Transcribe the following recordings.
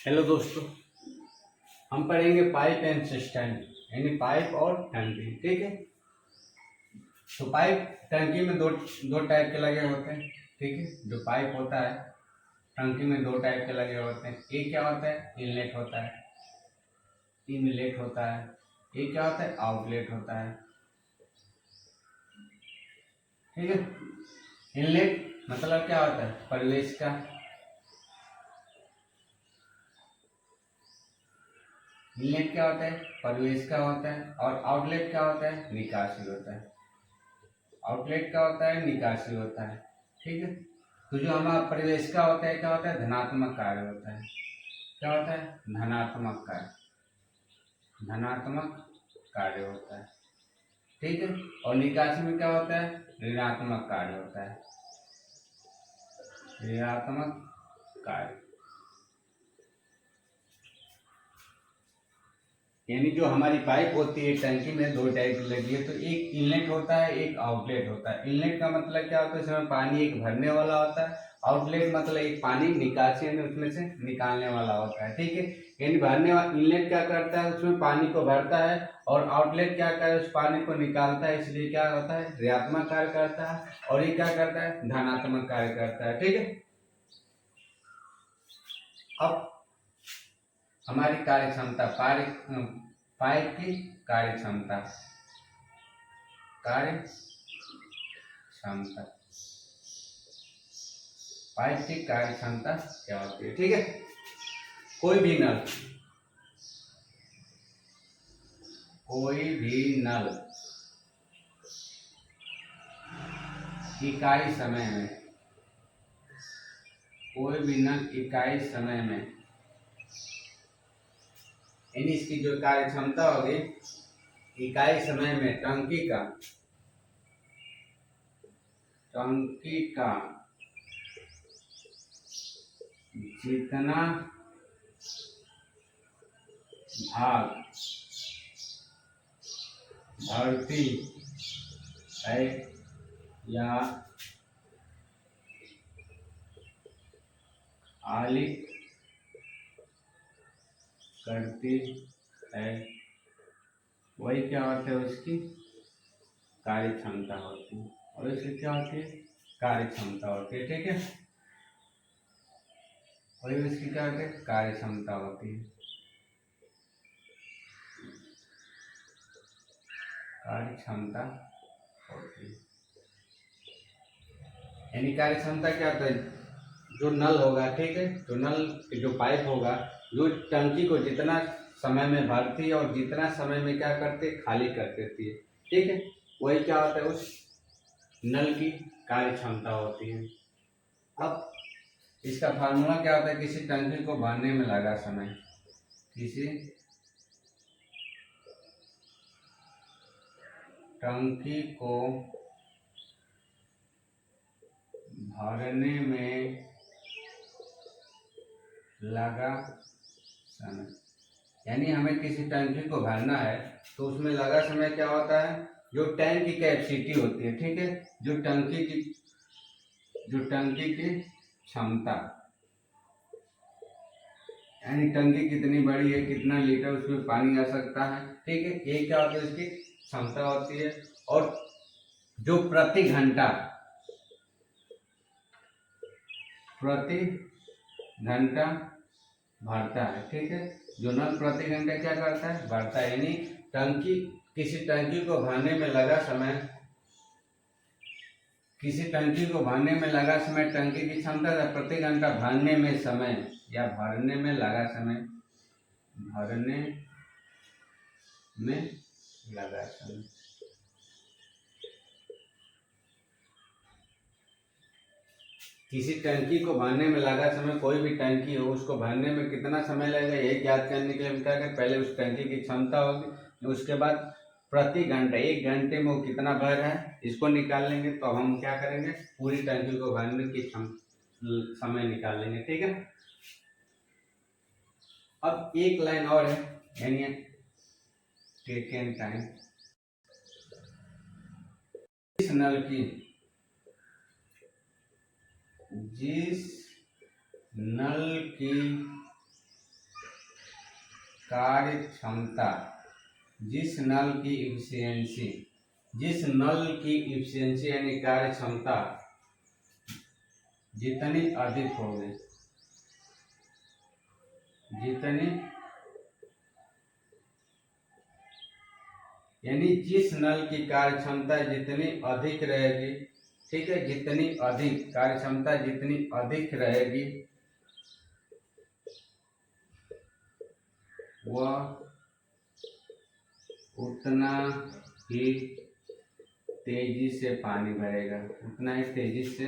Hello दोस्तों, हम पढ़ेंगे पाइप एंड सिस्टम यानी पाइप और टंकी। ठीक है। तो पाइप टंकी में दो दो टाइप के लगे होते हैं। ठीक है। जो पाइप होता है टंकी में दो टाइप के लगे होते हैं। एक क्या होता है, इनलेट होता है, इनलेट होता है। एक क्या होता है, आउटलेट होता है। ठीक है। इनलेट मतलब क्या होता है, प्रवेश का। इनलेट क्या होता है, प्रवेश का होता है। और आउटलेट क्या होता है, निकासी होता है। आउटलेट का होता है, निकासी होता है। ठीक है। तो जो हमारा प्रवेश का होता है, क्या होता है, धनात्मक कार्य होता है। क्या होता है, धनात्मक कार्य, धनात्मक कार्य होता है। ठीक है। और निकासी में क्या होता है, ऋणात्मक कार्य होता है, ऋणात्मक कार्य। यानी जो हमारी पाइप होती है टंकी में दो टाइप की लगी है। तो एक इनलेट होता है, एक आउटलेट होता है। इनलेट का मतलब क्या होता है, इसमें पानी एक भरने वाला होता है। आउटलेट मतलब एक पानी निकासी यानी उसमें से निकालने वाला होता है। ठीक है। यानी भरने वाला इनलेट क्या करता है, उसमें पानी को भरता है। और आउटलेट क्या करता है, उस पानी को निकालता है। इसलिए क्या होता है, ऋणात्मक कार्य करता है। और ये क्या करता है, धनात्मक कार्य करता है। ठीक है। अब हमारी कार्य क्षमता, पाइप की कार्य क्षमता, कार्य क्षमता, पाइप की कार्य क्षमता क्या होती है। ठीक है। कोई भी नल, कोई भी नल इकाई समय में, कोई भी नल इकाई समय में, यानी इसकी जो कार्य क्षमता होगी इकाई समय में टंकी का जितना भाग भरती है या खाली करती है, वही क्या होता है, उसकी कार्य क्षमता होती है। और इसकी क्या होती है, कार्य क्षमता होती है। ठीक है। वही इसकी क्या होती है, कार्य क्षमता होती है, कार्य क्षमता होती है। यानी कार्य क्षमता क्या होता है, जो नल होगा, ठीक है, जो नल जो पाइप होगा, जो टंकी को जितना समय में भरती है और जितना समय में क्या करती है, खाली कर देती है। ठीक है। वही क्या होता है, उस नल की कार्य क्षमता होती है। अब इसका फार्मूला क्या होता है, किसी टंकी को भरने में लगा समय, किसी टंकी को भरने में लगा समय, यानी हमें किसी टंकी को भरना है तो उसमें लगा समय क्या होता है, जो टैंक की कैपेसिटी होती है। ठीक है। जो टंकी की क्षमता, यानी टंकी कितनी बड़ी है, कितना लीटर उसमें पानी आ सकता है। ठीक है। ये क्या होता है, इसकी क्षमता होती है। और जो प्रति घंटा भरता है। ठीक है। जो नल प्रति घंटा क्या करता है, भरता है। यानी किसी टंकी को भरने में लगा समय, किसी टंकी को भरने में लगा समय, टंकी की क्षमता है प्रति घंटा भरने में समय या भरने में लगा समय, भरने में लगा समय। किसी टंकी को भरने में लगा समय, कोई भी टंकी हो उसको भरने में कितना समय लगेगा, यही ज्ञात करने के लिए हम क्या करें, पहले उस टंकी की क्षमता होगी, उसके बाद प्रति घंटा, एक घंटे में वो कितना भर रहा है इसको निकाल लेंगे। तो हम क्या करेंगे, पूरी टंकी को भरने की समय निकाल लेंगे। ठीक है। अब एक लाइन और है, यानी टेकन टाइम। जिस नल की कार्य क्षमता, जिस नल की इफिशियंसी यानी कार्य क्षमता जितनी अधिक होगी, यानी जिस नल की कार्य क्षमता जितनी अधिक रहेगी, ठीक है, जितनी अधिक कार्य क्षमता जितनी अधिक रहेगी वह उतना ही तेजी से पानी भरेगा, उतना ही तेजी से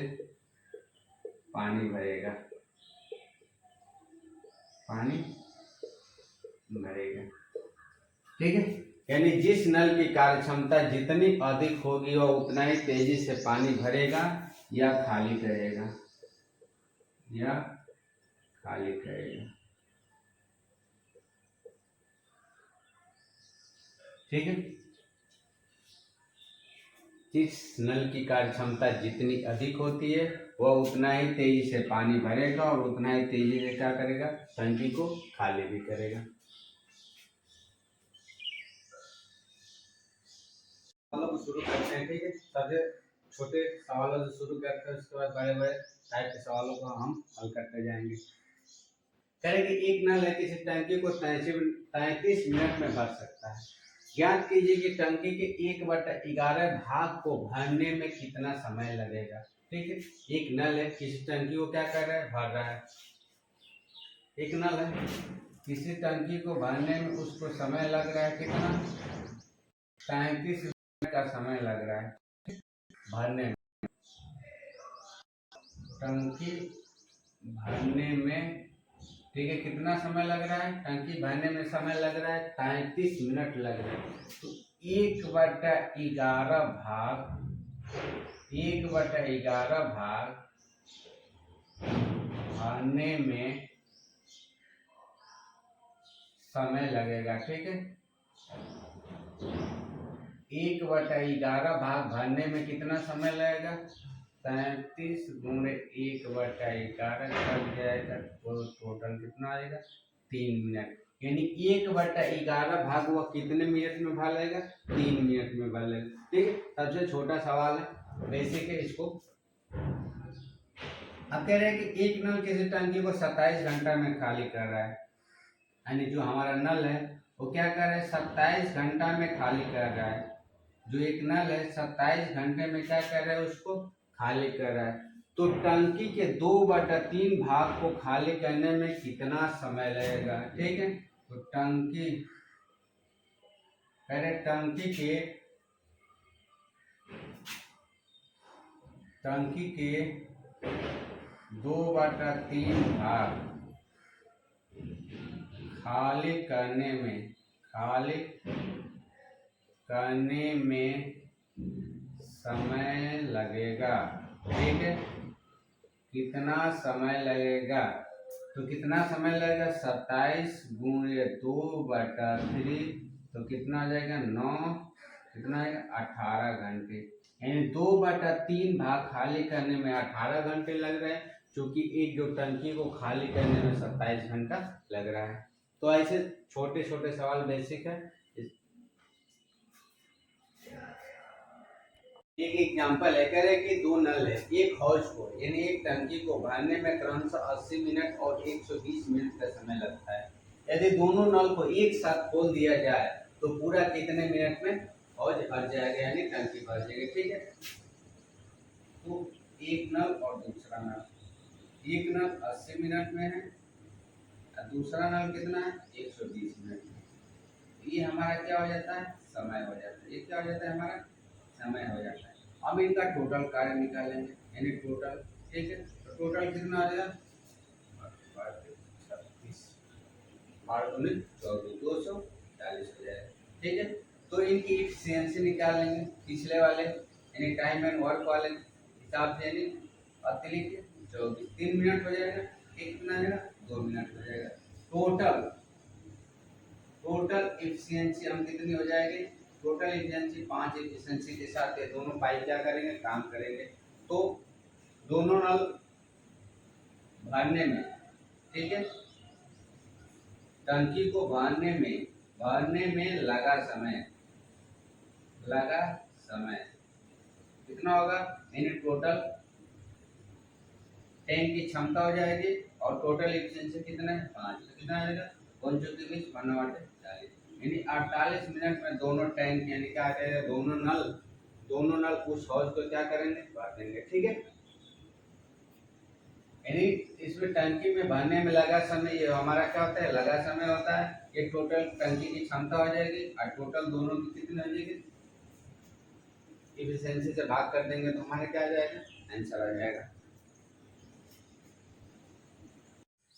पानी भरेगा, ठीक है। यानी जिस नल की कार्य क्षमता जितनी अधिक होगी वह उतना ही तेजी से पानी भरेगा या खाली करेगा, ठीक है। जिस नल की कार्य क्षमता जितनी अधिक होती है वह उतना ही तेजी से पानी भरेगा और उतना ही तेजी से क्या करेगा, टंकी को खाली भी करेगा। सवालों को शुरू करते हैं, ठीक है। सबसे छोटे सवालों से शुरू करते हैं, उसके बाद बड़े बड़े टाइप के सवालों को हम हल करते जाएंगे। करें कि एक नल है किसी टंकी को 33 मिनट में भर सकता है। ज्ञात कीजिए कि टंकी के 1/11 भाग को भरने में कितना समय लगेगा, ठीक है। एक नल है किसी टंकी को क्या कर रहा है, भर रहा है। एक नल है किसी टंकी को भरने में उसको समय लग रहा है कितना, 33 मिनट का समय लग रहा है भरने में। टंकी भरने में, ठीक है, कितना समय लग रहा है, टंकी भरने में समय लग रहा है 33 मिनट लग रहा है। तो 1/11 भाग भरने में समय लगेगा, ठीक है। 1/11 भाग भरने में कितना समय लगेगा, 33 गुणे 1/11 कट जाएगा तो टोटल कितना आएगा, 3 मिनट। यानी 1/11 भाग वह कितने मिनट में भर लेगा, 3 मिनट में भर लेगा, ठीक है। सबसे छोटा सवाल है, बेसिक है, इसको अब कह रहे हैं कि एक नल किसी टंकी को 27 घंटा में खाली कर रहा है। यानी जो हमारा नल है वो क्या कर रहा है, 27 घंटा में खाली कर रहा है। जो एक नल है 27 घंटे में क्या कर रहा है, उसको खाली कर रहा है। तो टंकी के 2/3 भाग को खाली करने में कितना समय लगेगा, ठीक है। तो टंकी के 2/3 भाग खाली करने में समय लगेगा, ठीक है। कितना समय लगेगा, तो कितना समय लगेगा, 27 गुणे 2/3 तो कितना आ जाएगा, 9, कितना आएगा, 18 घंटे। यानी 2/3 भाग खाली करने में 18 घंटे लग रहे हैं, क्योंकि एक जो टंकी को खाली करने में 27 घंटा लग रहा है। तो ऐसे छोटे छोटे सवाल बेसिक है। एक एग्जांपल है, कह रहे कि दो नल है, एक हाउस को यानी एक टंकी को भरने में क्रमशः 80 मिनट और 120 मिनट का समय लगता है। यदि दोनों नल को एक साथ खोल दिया जाए तो पूरा कितने मिनट में हाउस भर जाएगा, यानी टंकी भर जाएगी, ठीक है। तो एक नल और दूसरा नल, एक नल 80 मिनट में है और दूसरा नल कितना है, 120 मिनट में। ये हमारा क्या हो जाता है, समय हो जाता है। ये क्या हो जाता है, हमारा समय हो जाता है। अब इनका टोटल कार्य निकालेंगे, यानी टोटल, ठीक है। तो टोटल कितना आ जाएगा, 240 हो जाएगा, ठीक है। तो इनकी एफिशिएंसी निकालेंगे पिछले वाले यानी टाइम एंड वर्क वाले हिसाब से, यानी अतिरिक्त 24, 3 मिनट हो जाएगा, एक कितना आ जाएगा, 2 मिनट हो जाएगा। टोटल एफिशिएंसी हम कितनी हो जाएगी, टोटल एफिशिएंसी 5 एफिशिएंसी के साथ ये दोनों पाइप क्या करेंगे, काम करेंगे। तो दोनों नल भरने में, ठीक है, टंकी को भरने में लगा समय कितना होगा, यानी टोटल टैंक की क्षमता हो जाएगी और टोटल एफिशिएंसी कितना है 5, कितना आएगा 5 के बीच 1/40, यानी 48 मिनट में दोनों टैंक यानी क्या करेगा, दोनों नल उस हौज को क्या करेंगे, भर देंगे। ठीक है, यानी इसमें टंकी में भरने में लगा समय, ये हमारा क्या होता है, लगा समय होता है। ये टोटल टंकी की क्षमता हो जाएगी और टोटल दोनों की कितनी हो जाएगी, एफिशिएंसी से भाग कर देंगे तो हमारा क्या आ जाएगा, आंसर आ जाएगा।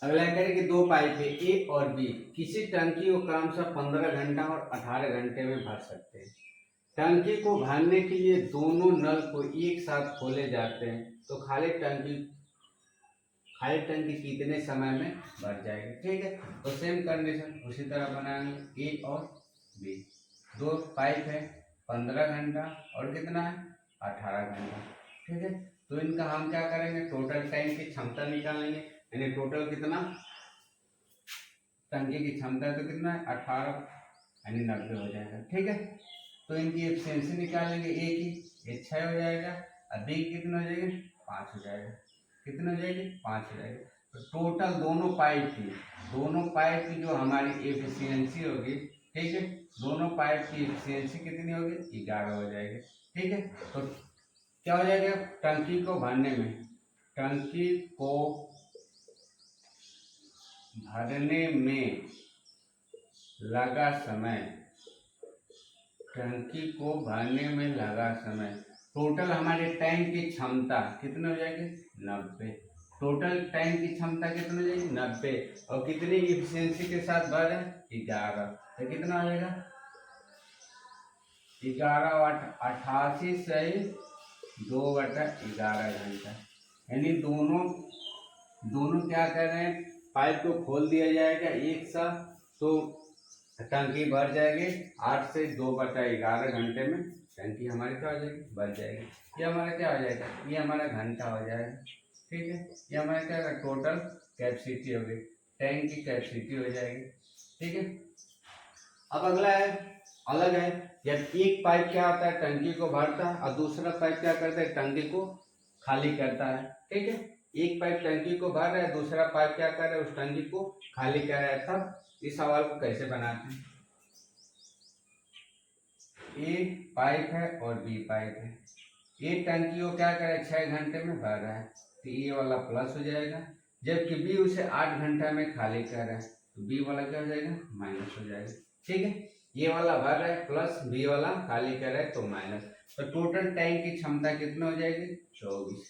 अगला करें कि दो पाइप है ए और बी, किसी टंकी को क्रमशः 15 घंटा और 18 घंटे में भर सकते हैं। टंकी को भरने के लिए दोनों नल को एक साथ खोले जाते हैं तो खाली टंकी कितने समय में भर जाएगी। ठीक है, तो सेम कंडीशन उसी तरह बनाएंगे, ए और बी, दो पाइप है 15 घंटा और कितना है 18 घंटा। ठीक है, तो इनका हम क्या करेंगे, टोटल टैंक की क्षमता निकालेंगे, यानी टोटल कितना टंकी की क्षमता है तो कितना है 18 यानी 90 हो जाएगा। ठीक है, तो इनकी एफिशिएंसी निकालेंगे, ए की ये 6 हो जाएगा और बी कितना हो जाएगा 5 हो जाएगा, कितना हो जाएगी 5 हो जाएगा। तो टोटल दोनों पाइप की जो हमारी एफिशिएंसी होगी, ठीक है, दोनों पाइप की एफिशिएंसी कितनी होगी 11 हो जाएगी। ठीक है, तो क्या हो जाएगा, टंकी को भरने में लगा समय, टोटल हमारे टैंक की क्षमता कितनी हो जाएगी 90, टोटल टैंक की क्षमता कितनी हो जाएगी 90 और कितनी एफिशिएंसी के साथ भर रहे हैं 11, तो कितना हो जाएगा 11 वाट 88 से 2/11 घंटा, यानी दोनों क्या कर रहे हैं, पाइप को खोल दिया जाएगा एक साथ तो टंकी भर जाएगी 8 से 2/11 घंटे में टंकी हमारी क्या हो जाएगी, भर जाएगी। ये हमारा क्या हो जाएगा, ये हमारा घंटा हो जाएगा। ठीक है, ये हमारा क्या है, टोटल कैपेसिटी होगी, टैंक की कैपेसिटी हो जाएगी। ठीक है, अब अगला है अलग है, जब एक पाइप क्या होता है टंकी को भरता है और दूसरा पाइप क्या करता है टंकी को खाली करता है। ठीक है, एक पाइप टंकी को भर रहा है, दूसरा पाइप क्या कर रहा है उस टंकी को खाली कर रहा है। तब इस सवाल को कैसे बनाते हैं, ए पाइप है और बी पाइप है, ए टंकी को क्या करे 6 घंटे में भर रहा है तो ए वाला प्लस हो जाएगा, जबकि बी उसे 8 घंटा में खाली कर रहा है तो बी वाला क्या हो जाएगा माइनस हो जाएगा। ठीक है, ये वाला भर रहा है प्लस, बी वाला खाली कर रहा है तो माइनस, तो टोटल टैंक की क्षमता कितनी हो जाएगी 24,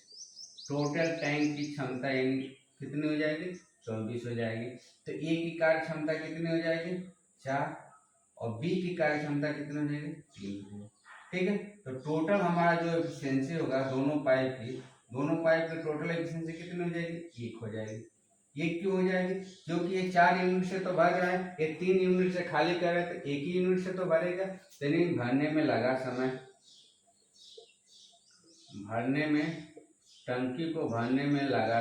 टोटल टैंक की क्षमता यानी कितनी हो जाएगी 24 हो जाएगी। तो ए की कार्य क्षमता कितनी हो जाएगी 4 और बी की कार्य क्षमता कितनी हो जाएगी 3। ठीक है, तो टोटल हमारा जो एफिशिएंसी होगा दोनों पाइप की टोटल एफिशिएंसी कितनी हो जाएगी 1 हो जाएगी। ये क्यों हो जाएगी, क्योंकि ये 4 यूनिट से तो भर रहा है, ये 3 यूनिट से खाली कर रहा है तो 1 ही यूनिट से तो भरेगा। यानी भरने में लगा समय, टंकी को भरने में लगा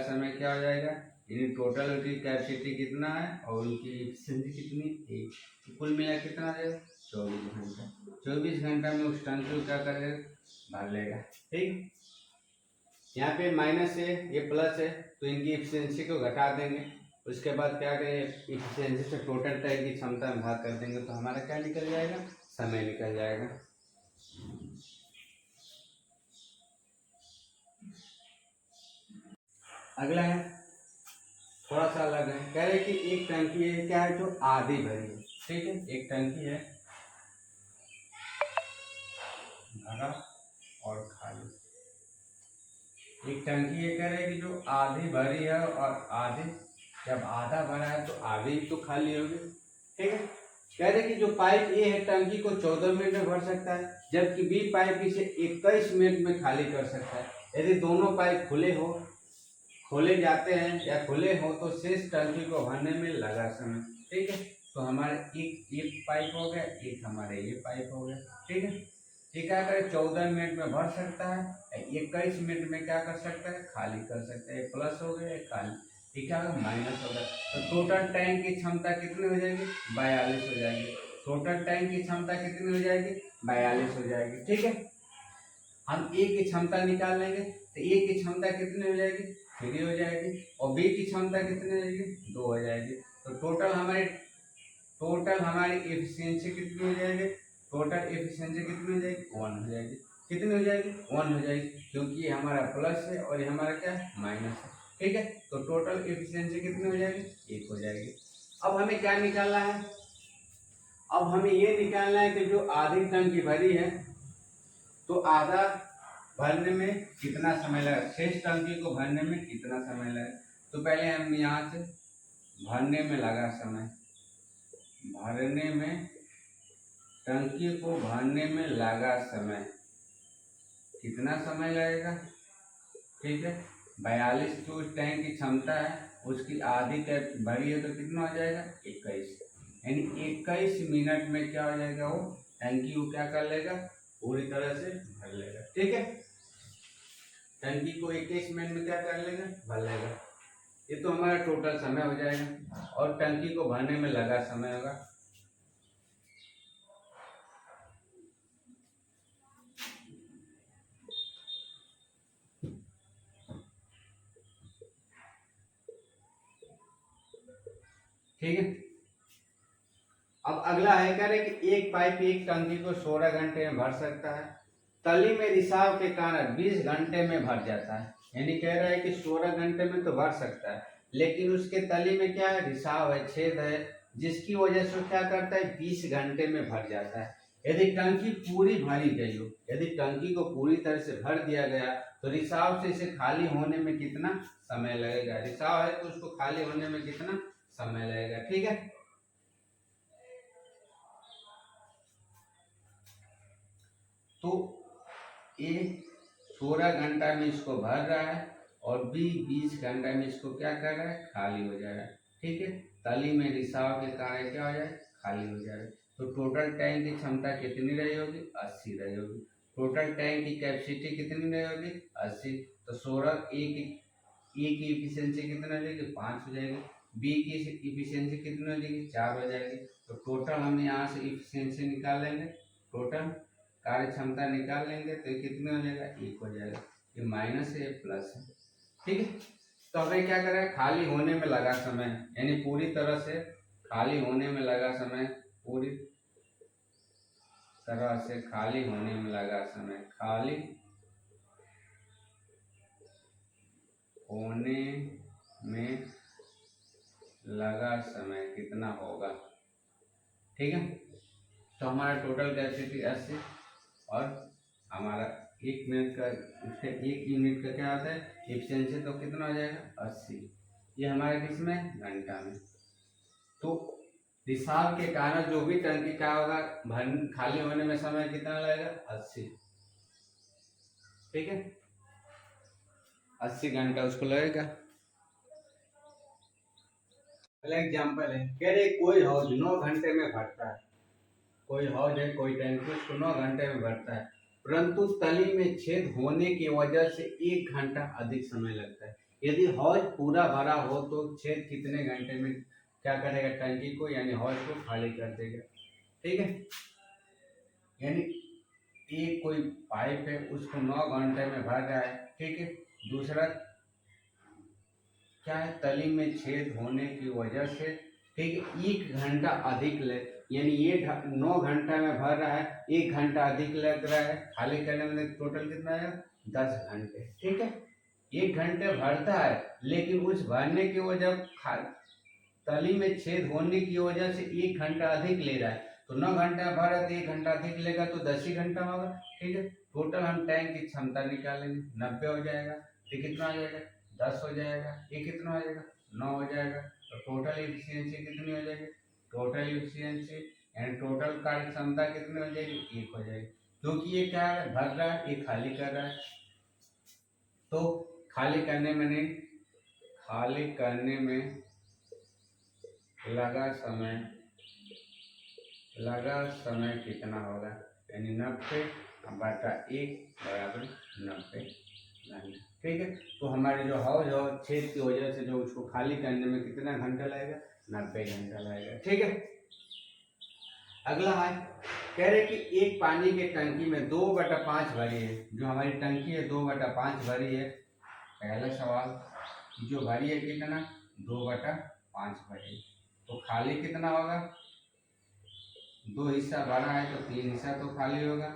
समय क्या हो जाएगा, यानी टोटल उनकी कैपेसिटी कितना है और उनकी एफिशिएंसी कितनी 1, तो कुल मिला कितना आ जाएगा 24 घंटा। 24 घंटा में उस टंकी को क्या करेगा भर लेगा। ठीक, यहाँ पे माइनस है ये प्लस है तो इनकी एफिशिएंसी को घटा देंगे, उसके बाद क्या करेंगे एफिशिएंसी से टोटल टैंक की क्षमता में भाग कर देंगे तो हमारा क्या निकल जाएगा, समय निकल जाएगा। अगला है थोड़ा सा अलग है, कह रहे कि एक टंकी है क्या है जो आधी भरी है। ठीक है, एक टंकी है भरा और खाली, एक टंकी ये कह रहे कि जो आधी भरी है और आधी, जब आधा भरा है तो आधी तो खाली होगी। ठीक है, कह रहे कि जो पाइप ए है टंकी को 14 मिनट में भर सकता है, जबकि बी पाइप इसे 21 मिनट में खाली कर सकता है। यदि दोनों पाइप खोले जाते हैं या खुले हो तो शेष टंकी को भरने में लगा समय। ठीक है, तो हमारे एक पाइप हो गया, एक हमारे ये पाइप हो गया। ठीक है, ये क्या करे 14 मिनट में भर सकता है, 21 मिनट में क्या कर सकता है खाली कर सकता है, प्लस हो गया खाली, ये क्या होगा, माइनस होगा। तो टोटल टैंक की क्षमता कितनी हो जाएगी, 42 हो जाएगी। टोटल टैंक की क्षमता कितनी हो जाएगी, 42 हो जाएगी। ठीक है, हम ए की क्षमता निकाल लेंगे तो ए की क्षमता कितनी हो जाएगी, 3 हो जाएगी, और बी की क्षमता कितनी हो जाएगी, 2 हो जाएगी। तो टोटल हमारी एफिशिएंसी कितनी हो जाएगी, टोटल एफिशिएंसी कितनी हो जाएगी, 1 हो जाएगी। कितनी हो जाएगी, 1 हो जाएगी, क्योंकि ये हमारा प्लस है और ये हमारा क्या है, माइनस है। ठीक है, तो टोटल एफिशिएंसी कितनी हो जाएगी, 1 हो जाएगी। अब हमें क्या निकालना है, अब हमें ये निकालना है कि जो आधी टंकी भरी है तो आधा भरने में कितना समय लगा, शेष टंकी को भरने में कितना समय लगा। तो पहले हम यहाँ से भरने में लगा समय, भरने में, टंकी को भरने में लगा समय, कितना समय लगेगा। ठीक है, 42 जो टैंक की क्षमता है उसकी आधी टैंक भरी है तो कितना हो जाएगा, 21, यानी 21 मिनट में क्या हो जाएगा, वो टंकी को क्या कर लेगा, पूरी तरह से भर लेगा। ठीक है, टंकी को 21 मिनट में क्या कर लेगा, भर लेगा। ये तो हमारा टोटल समय हो जाएगा और टंकी को भरने में लगा समय होगा। ठीक है, अब अगला है कह रहे कि एक पाइप एक टंकी को 16 घंटे में भर सकता है, तली में रिसाव के कारण 20 घंटे में भर जाता है। यानी कह रहा है कि 16 घंटे में तो भर सकता है, लेकिन उसके तली में क्या है, रिसाव है, छेद है, जिसकी वजह से क्या करता है, 20 घंटे में भर जाता है। यदि टंकी पूरी भरी गई हो, यदि टंकी को पूरी तरह से भर दिया गया तो रिसाव से इसे खाली होने में कितना समय लगेगा, रिसाव है तो उसको खाली होने में कितना समय लगेगा। ठीक है, तो ए 16 घंटा में इसको भर रहा है और बी 20 घंटा में इसको क्या कर रहा है, खाली हो जा रहा है। ठीक है, तली में रिसाव के कारण क्या हो जाए, खाली हो जाए। तो टोटल टैंक की क्षमता कितनी रही होगी, 80 रही होगी। टोटल टैंक की कैपेसिटी कितनी रही होगी, 80। तो 16 ए की इफिशियंसी कितनी हो जाएगी, 5 हो जाएगी। बी की इफिशियंसी कितनी हो जाएगी, 4 हो जाएगी। तो टोटल हम यहाँ से इफिशियंसी निकाल लेंगे, टोटल कार्य क्षमता निकाल लेंगे तो ये कितने हो जाएगा, 1 हो जाएगा। ये माइनस है, ये प्लस है। ठीक है, तो हमें क्या करें, खाली होने में लगा समय, यानी पूरी तरह से खाली होने में लगा समय, पूरी तरह से खाली होने में लगा समय, खाली होने में लगा समय कितना होगा। ठीक है, तो हमारा टोटल कैपेसिटी 80 और हमारा 1 मिनट का, उसके 1 यूनिट का क्या आता है एफिशिएंसी, तो कितना हो जाएगा, 80। ये हमारे किस में, घंटा में। तो रिसाव के कारण जो भी टंकी का होगा भर खाली होने में समय कितना लगेगा, 80। ठीक है, 80 घंटा उसको लगेगा। पहला एग्जाम्पल है, कह रहे कोई हौज 9 घंटे में भरता है, कोई हौज है, कोई टैंकी उसको 9 घंटे में भरता है, परंतु तली में छेद होने की वजह से 1 घंटा अधिक समय लगता है। यदि हौज पूरा भरा हो तो छेद कितने घंटे में क्या करेगा, टंकी को यानी हौज को खाली कर देगा। ठीक है, यानी एक कोई पाइप है उसको 9 घंटे में भर रहा है। ठीक है, दूसरा क्या है, तली में छेद होने की वजह से, ठीक है, 1 घंटा अधिक ले, यानी ये 9 घंटा में भर रहा है, 1 घंटा अधिक लग रहा है खाली करने में, टोटल कितना है, 10 घंटे। ठीक है, 1 घंटे भरता है लेकिन उस भरने की वजह तली में छेद होने की वजह से 1 घंटा अधिक ले रहा है। तो 9 घंटा भर है तो 1 घंटा अधिक लेगा तो 10 ही घंटा होगा। ठीक है, टोटल हम टैंक की क्षमता निकालेंगे, 90 हो जाएगा। तो कितना हो जाएगा, 10 हो जाएगा, ये कितना हो जाएगा, 9 हो जाएगा। तो टोटल एफिशिएंसी कितनी हो जाएगी, टोटल एफिशिएंसी यानी टोटल कार्य क्षमता कितनी हो जाएगी, 1 हो जाएगी। क्योंकि ये क्या है, भर रहा है, ये खाली कर रहा है, तो खाली करने में नहीं, खाली करने में लगा समय, लगा समय कितना होगा, यानी 90 बटा 1 बराबर 90 घंटा। ठीक है। तो हमारे जो हौज और छेद की वजह से जो उसको खाली करने में कितना घंटा लगेगा, 90 घंटा लगेगा। ठीक है। अगला है, कह रहे कि एक पानी के टंकी में 2/5 भरी है। जो हमारी टंकी है 2/5 भरी है। पहला सवाल, जो भरी है कितना, 2/5 भरी, तो खाली कितना होगा, 2 हिस्सा भरा है तो 3 हिस्सा तो खाली होगा।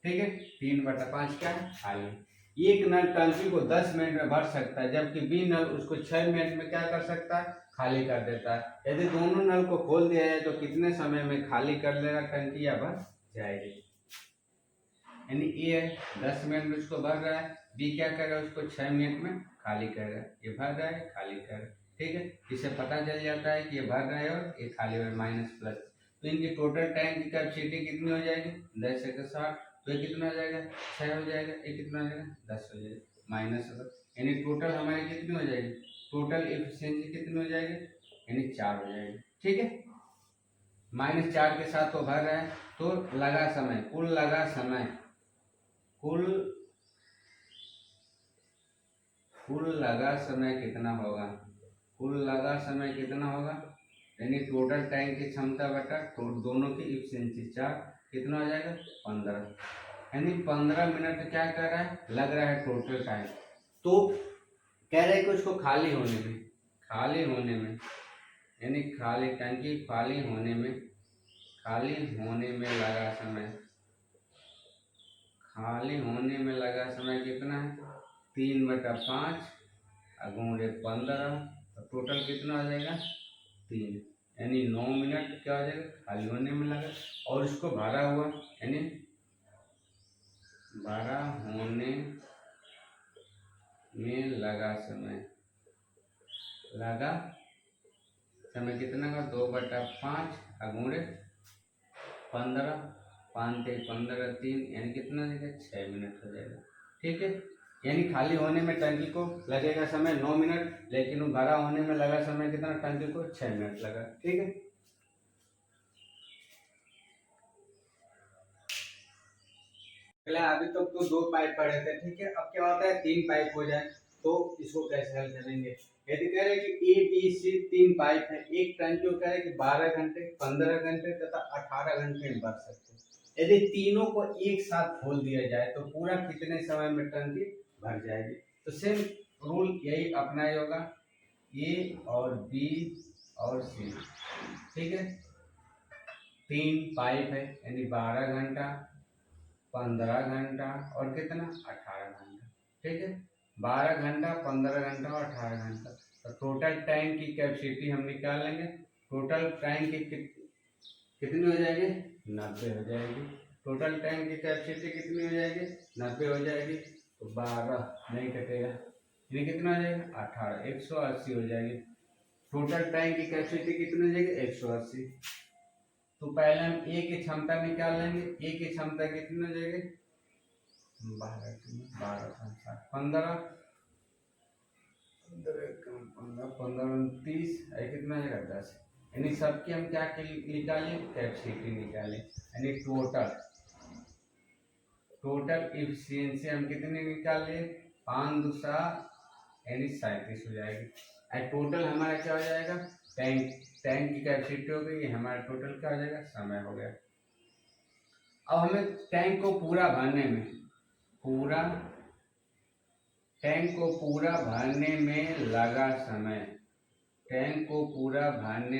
ठीक है, 3/5 क्या है, खाली। एक नल टंकी को 10 मिनट में भर सकता है, जबकि बी नल उसको 6 मिनट में क्या कर सकता है, खाली कर देता है। यदि दोनों नल को खोल दिया जाए तो कितने समय में खाली कर लेगा टंकी या भर जाएगी। यानी ए है 10 मिनट में उसको भर रहा है, बी क्या कर रहा है, उसको 6 मिनट में खाली कर रहा है। ये भर रहा है, खाली कर रहा है। ठीक है, इससे पता चल जाता है कि ये भर रहा है और ये खाली है, माइनस प्लस। तो इनकी टोटल टैंक की कैपेसिटी कितनी हो जाएगी, 10 से 60। तो ये कितना हो जाएगा, 6 हो जाएगा। ये कितना हो जाएगा, 10 हो जाएगा, माइनस होगा। यानी टोटल हमारी कितनी हो जाएगी, टोटल एफिशिएंसी कितनी हो जाएगी, यानी 4 हो जाएगी। ठीक है, -4 के साथ तो भर रहा है। तो लगा समय, कुल लगा समय, कुल लगा समय कितना होगा, कुल लगा समय कितना होगा, यानी टोटल टैंक की क्षमता बटा दोनों की एफिशिएंसी 4, कितना हो जाएगा, 15। यानी 15 मिनट क्या कर रहा है, लग रहा है टोटल टाइम। तो कह रहे हैं कि उसको खाली होने में यानी खाली टंकी खाली होने में लगा समय, कितना है, 3/5 × 15, तो टोटल कितना हो जाएगा, 3। यानी 9 मिनट क्या हो जाएगा, खाली होने में लगा। और उसको भरा हुआ, यानी भरा होने में लगा समय कितना का, 2/5 × 15, 5 × 15 3, यानी कितना हो जाएगा, 6 मिनट हो जाएगा। ठीक है, यानी खाली होने में टंकी को लगेगा समय 9 मिनट, लेकिन वो भरा होने में लगा समय कितना, टंकी को 6 मिनट लगा। ठीक है, पहले अभी तक तो 2 पाइप पड़े थे। ठीक है, अब क्या होता है, 3 पाइप हो जाए तो इसको कैसे हल करेंगे। यदि कह रहे कि ए बी सी 3 पाइप है, एक टंकी को कह रहे कि 12 घंटे, 15 घंटे तथा 18 घंटे में भर सकते हैं। यदि तीनों को एक साथ खोल दिया जाए तो पूरा कितने समय में टंकी भर जाएगी। तो सेम रूल यही अपनाया होगा, ए और बी और सी। ठीक है, 3 पाइप है, यानी 12 घंटा, 15 घंटा और कितना, 18 घंटा। ठीक है, 12 घंटा, 15 घंटा और 18 घंटा। तो टोटल टैंक की कैपेसिटी हम निकाल लेंगे। टोटल टैंक की कितनी हो जाएगी, 90 हो जाएगी। टोटल टैंक की कैपेसिटी कितनी हो जाएगी, 90 हो जाएगी। तो 12 नहीं कटेगा, ये कितना हो जाएगा, 18, 180 हो जाएगी। टोटल टैंक की कैपेसिटी कितनी हो जाएगी, 180। तो पहले हम ए की क्षमता निकाल लेंगे। ए की क्षमता कितनी हो जाएगी, 12 15 30, कितना है, 10। यानी सबकी हम क्या निकालें, कैपेसिटी निकालें। यानी टोटल एफिशिएंसी हम कितनी निकाल लिए, 5 × 7 यानी 37 हो जाएगी। और टोटल हमारा क्या हो जाएगा, टैंक की कैपेसिटी हो गई, हमारा टोटल क्या हो जाएगा, समय हो गया। अब हमें टैंक को पूरा भरने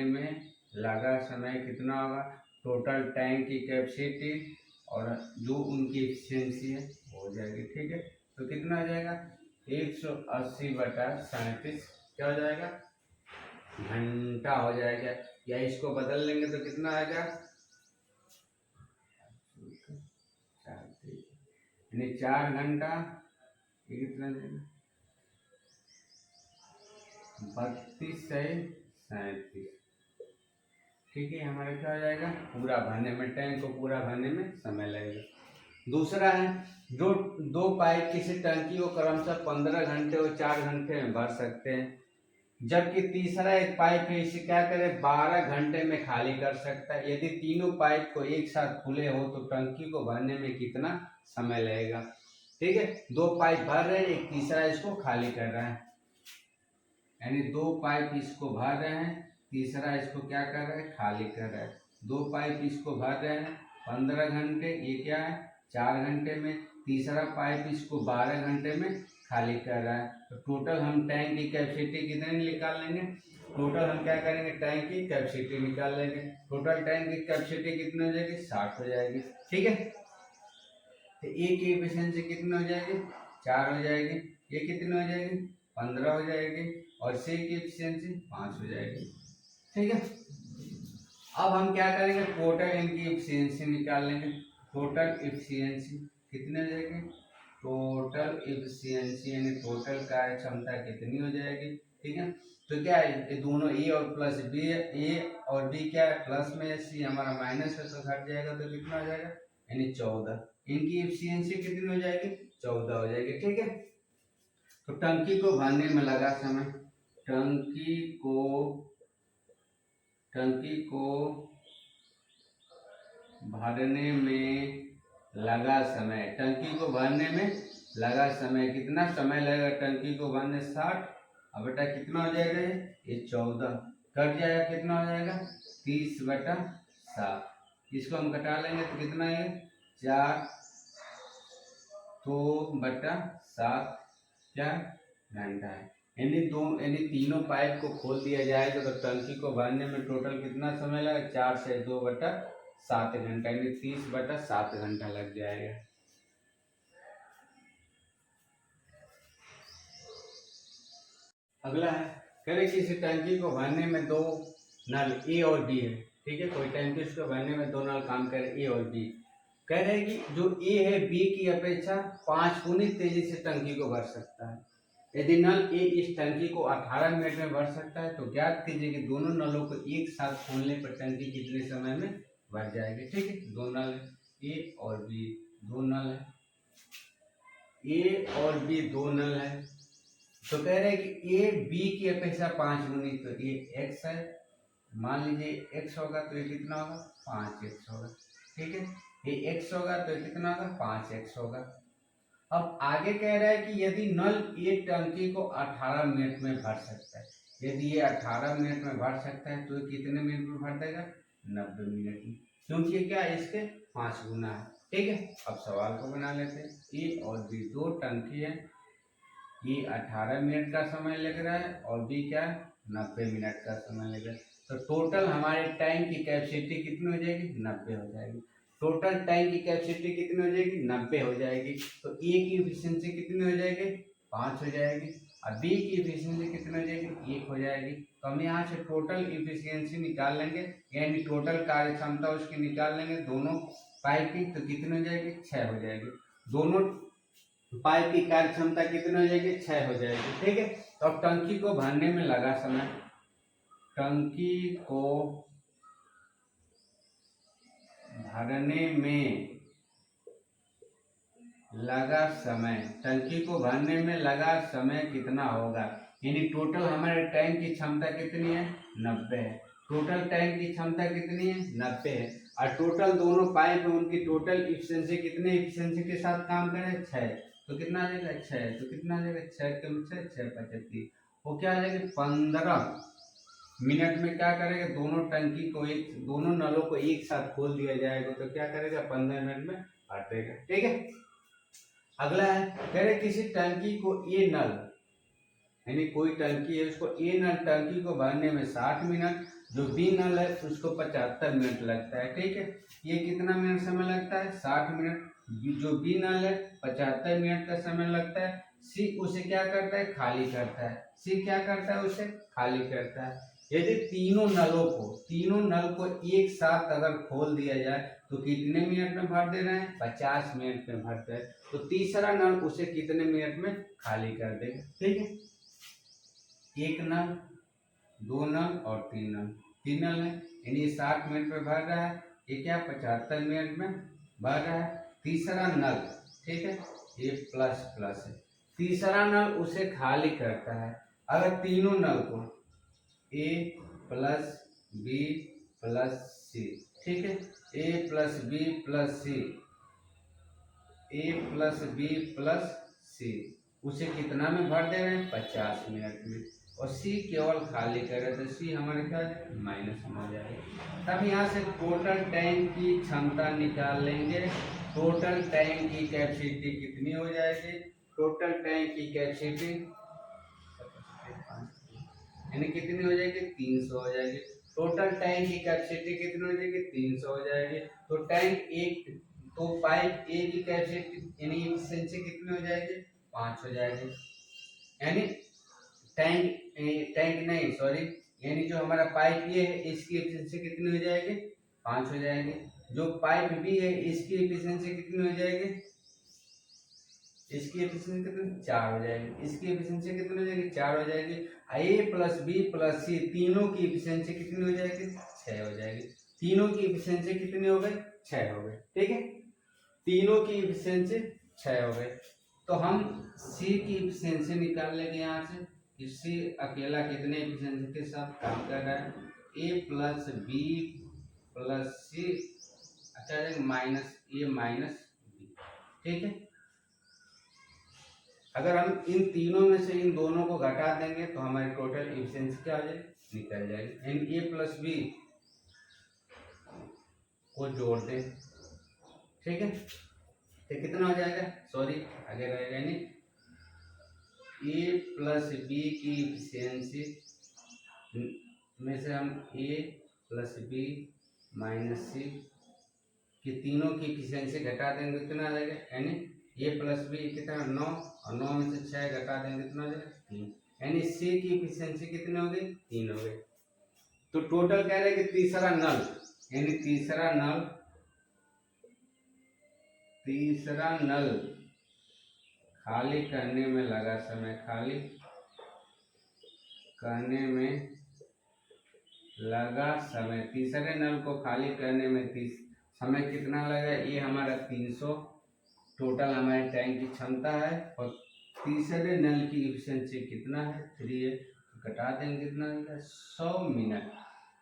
में लगा समय कितना होगा, टोटल टैंक की कैपेसिटी और जो उनकी एफिशिएंसी है हो जाएगी। ठीक है, तो कितना हो जाएगा, 180/37 क्या हो जाएगा, घंटा हो जाएगा। या इसको बदल लेंगे तो कितना आएगा, यानी 4 घंटा, ये कितना देगा, 32 से 37। ठीक है, हमारा क्या हो जाएगा, पूरा भरने में, टैंक को पूरा भरने में समय लगेगा। दूसरा है, जो 2 पाइप किसी टंकी को क्रमशः 15 घंटे और 4 घंटे में भर सकते हैं, जबकि तीसरा एक पाइप है, इसे क्या करे, 12 घंटे में खाली कर सकता है। यदि तीनों पाइप को एक साथ खुले हो तो टंकी को भरने में कितना समय लगेगा। ठीक है, 2 पाइप भर रहे हैं, एक तीसरा इसको खाली कर रहा है, यानी 2 पाइप इसको भर रहे हैं, तीसरा इसको क्या कर रहा है, खाली कर रहा है। 2 पाइप इसको भर रहे हैं 15 घंटे, ये क्या है 4 घंटे में, तीसरा पाइप इसको 12 घंटे में खाली कर रहा है। तो टोटल हम टैंक की कैपेसिटी कितनी निकाल लेंगे, टोटल हम क्या करेंगे, टैंक की कैपेसिटी निकाल लेंगे। टोटल टैंक की कैपेसिटी कितनी हो जाएगी, 60 हो जाएगी। ठीक है, तो ए की एफिशिएंसी कितनी हो जाएगी, 4 हो जाएगी। ये कितनी हो जाएगी, 15 हो जाएगी। और सी की एफिशिएंसी 5 हो जाएगी। ठीक है, अब हम क्या करेंगे, टोटल इनकी एफिशिएंसी निकाल लेंगे। टोटल एफिशिएंसी कितनी हो जाएगी, टोटल एफिशिएंसी यानी टोटल कार्य क्षमता कितनी हो जाएगी। ठीक है, तो क्या है, ये दोनों ए और प्लस बी, ए और बी क्या है प्लस में, सी हमारा माइनस है तो घट जाएगा, तो कितना हो जाएगा, यानी 14। इनकी एफिशिएंसी कितनी हो जाएगी, 14 हो जाएगी। ठीक है, तो टंकी को भरने में लगा समय, टंकी को भरने में लगा समय, टंकी को भरने में लगा समय, कितना समय लगेगा टंकी को भरने, 60। अब बेटा कितना हो जाएगा, ये 14 कट जाएगा, कितना हो जाएगा 30/7। इसको हम घटा लेंगे तो कितना है, 4 2/7 क्या घंटा है। यानी तीनों पाइप को खोल दिया जाएगा तो टंकी को भरने में टोटल कितना समय लगेगा, 4 से 2/7 घंटा, यानी 30/7 घंटा लग जाएगा। अगला है, कह रहे किसी टंकी को भरने में 2 नल ए और बी है। ठीक है, कोई टंकी उसको भरने में 2 नल काम करे, ए और बी। कह रहे हैं कि जो ए है बी की अपेक्षा 5 गुनी तेजी से टंकी को भर सकता है। यदि नल ए इस टंकी को 18 मिनट में भर सकता है तो ज्ञात कीजिए कि दोनों नलों को एक साथ खोलने पर टंकी कितने समय में भर जाएगी। ठीक है, 2 नल है ए और बी, 2 नल है ए और बी, 2 नल है। तो कह रहे हैं कि ए बी की अपेक्षा 5 गुनी, तो ये एक्स है, मान लीजिए एक्स होगा तो ये कितना होगा, 5x होगा। ठीक है, ये x होगा तो ये कितना होगा, 5x होगा। अब आगे कह रहा है कि यदि नल ए टंकी को 18 मिनट में भर सकता है, यदि ये 18 मिनट में भर सकता है तो कितने मिनट में भर देगा, 90 मिनट में, क्योंकि क्या इसके 5 गुना है। ठीक है, अब सवाल को बना लेते हैं। ए और बी 2 टंकी है, ये 18 मिनट का समय लग रहा है और बी क्या 90 मिनट का समय लग रहा है। तो टोटल हमारे टैंक की कैपेसिटी कितनी हो जाएगी, 90 हो जाएगी। टोटल टैंक की कैपेसिटी कितनी हो जाएगी, 90 हो जाएगी। तो ए की एफिशिएंसी कितनी हो जाएगी, 5 हो जाएगी, और बी की एफिशिएंसी कितनी हो जाएगी, 1 हो जाएगी। तो हम यहाँ से टोटल एफिशिएंसी निकाल लेंगे, यानी टोटल कार्य क्षमता उसकी निकाल लेंगे दोनों पाइप की, तो कितनी हो जाएगी, 6 हो जाएगी। दोनों पाइप की कार्य क्षमता कितनी हो जाएगी, 6 हो जाएगी। ठीक है, तो अब टंकी को भरने में लगा समय, टंकी को भरने में लगा समय, टंकी को भरने में लगा समय कितना होगा, यानी टोटल हमारे टैंक की क्षमता कितनी है, 90 है। टोटल टैंक की क्षमता कितनी है, 90 है। और टोटल दोनों पाइप है, उनकी टोटल इफिशिएंसी कितने इफिशिएंसी के साथ काम करें, 6। तो कितना आ जाएगा, 6। तो कितना आ जाएगा, 6 कम 6 6 25, वो क्या आ जाएगा, 15 मिनट में क्या करेगा, दोनों नलों को एक साथ खोल दिया जाएगा, तो क्या करेगा, 15 मिनट में भर देगा। ठीक है, अगला है, कह रहे किसी टंकी को ए नल, यानी कोई टंकी है उसको ए नल टंकी को भरने में 60 मिनट, जो बी नल है उसको 75 मिनट लगता है। ठीक है, ये कितना मिनट समय लगता है, 60 मिनट। जो बी नल है 75 मिनट का समय लगता है। सी उसे क्या करता है, खाली करता है। सी क्या करता है, उसे खाली करता है। यदि तीनों नल को एक साथ अगर खोल दिया जाए तो कितने मिनट में भर देना है, 50 मिनट में भर दे, तो तीसरा नल उसे कितने मिनट में खाली कर देगा। ठीक है, 1 नल 2 नल और 3 नल, 3 नल है, यानी 60 मिनट में भर रहा है, ये क्या 75 मिनट में भर रहा है। तीसरा नल, ठीक है, ये प्लस प्लस है, तीसरा नल उसे खाली करता है। अगर तीनों नल को ए प्लस बी प्लस सी, ठीक है, ए प्लस बी प्लस सी ए प्लस बी प्लस सी, उसे कितना में भर दे रहे हैं 50 मिनट में, और सी केवल खाली करे तो सी हमारे क्या माइनस में हो जाएगा। तब यहाँ से टोटल टैंक की क्षमता निकाल लेंगे। टोटल टैंक की कैपेसिटी कितनी हो जाएगी, टोटल टैंक की कैपेसिटी यानी कितनी हो जाएगी 300 हो जाएगी। टोटल टैंक की कैपेसिटी कितनी हो जाएगी 300 हो जाएगी। तो टैंक एक, तो पाइप ए की कैपेसिटी यानी एफिशिएंसी कितनी हो जाएगी 5 हो जाएगी। यानी टैंक नहीं सॉरी, यानी जो हमारा पाइप ये है इसकी एफिशिएंसी कितनी हो जाएगी 5 हो जाएगी। जो पाइप बी है इसकी एफिशिएंसी कितनी हो जाएगी, इसकी एफिशिएंसी कितनी 4 हो जाएगी। इसकी एफिशिएंसी कितनी हो जाएगी 4 हो जाएगी। ए प्लस बी प्लस सी तीनों की एफिशिएंसी कितनी हो जाएगी 6 हो जाएगी। तीनों की एफिशिएंसी कितनी हो गई 6 हो गई। ठीक है, तीनों की एफिशिएंसी 6 हो गई। तो हम सी की एफिशिएंसी निकाल लेंगे यहाँ से। सी अकेला कितने एफिशिएंसी के साथ काम कर रहा है, ए प्लस बी प्लस सी, अच्छा माइनस ए माइनस बी। ठीक है, अगर हम इन तीनों में से इन दोनों को घटा देंगे तो हमारी टोटल एफिशिएंसी क्या हो जाएगी निकल जाएगी। एंड ए प्लस बी को जोड़ दें। ठीक है, तो कितना हो जाएगा, सॉरी आगे रहेगा, यानी ए प्लस बी की एफिशिएंसी में से हम ए प्लस बी माइनस सी कि तीनों की एफिशिएंसी घटा देंगे कितना आ जाएगा, यानी ए प्लस बी कितना 9, और 9 में से 6 घटा देंगे कितना हो जाएगा 3, यानी सी की एफिशिएंसी कितनी हो गई 3 हो गई। तो टोटल कह रहे हैं कि तीसरा नल, यानी तीसरा नल खाली करने में लगा समय, खाली करने में लगा समय, तीसरे नल को खाली करने में समय कितना लगा, ये हमारा 300 टोटल हमारे टैंक की क्षमता है, और तीसरे नल की एफिशिएंसी कितना है 3 है, घटा देंगे कितना है 100 मिनट,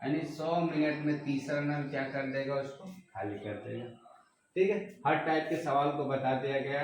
यानी 100 मिनट में तीसरा नल क्या कर देगा उसको खाली कर देगा। ठीक है, हर टाइप के सवाल को बता दिया गया।